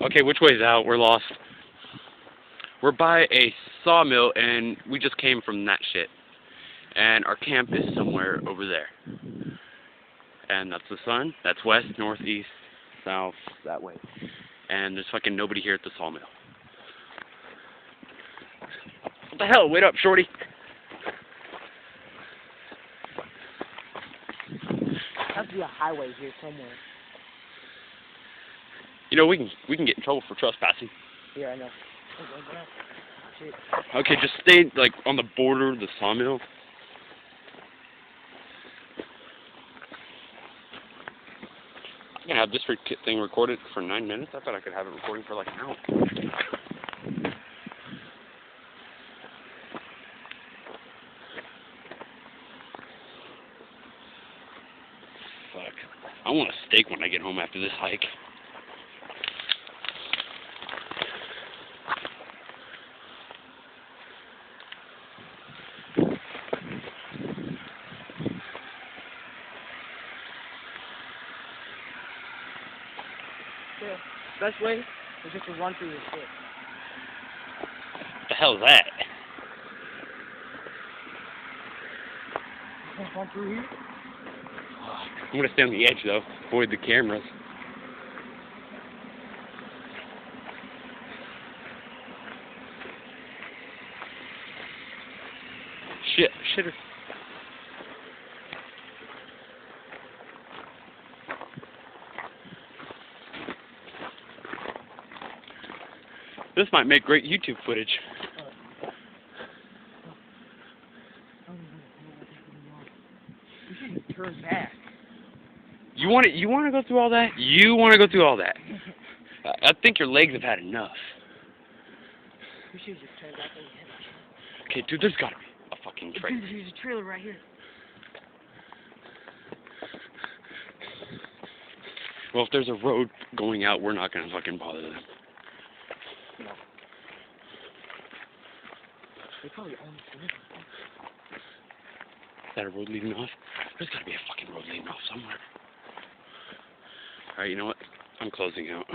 Okay, which way's out? We're lost. We're by a sawmill, and we just came from that shit. And our camp is somewhere over there. And that's the sun. That's west, north, east, south, that way. And there's fucking nobody here at the sawmill. What the hell? Wait up, Shorty. There has to be a highway here somewhere. You know, we can get in trouble for trespassing. Yeah, I know. Shit. Okay, just stay like on the border of the sawmill. I'm gonna have this thing recorded for 9 minutes. I thought I could have it recording for like an hour. Fuck. I want a steak when I get home after this hike. The best way is just to run through this shit. What the hell is that? Run through here? I'm gonna stay on the edge though, avoid the cameras. Shitter. This might make great YouTube footage. You should turn back. You want to go through all that? You want to go through all that? I think your legs have had enough. You should just turn back and head. Okay, dude, there's gotta be a fucking trailer. Dude, there's a trailer right here. Well, if there's a road going out, we're not gonna fucking bother them. No. They probably own this. Is that a road leading off? There's gotta be a fucking road leading off somewhere. Alright, you know what? I'm closing out.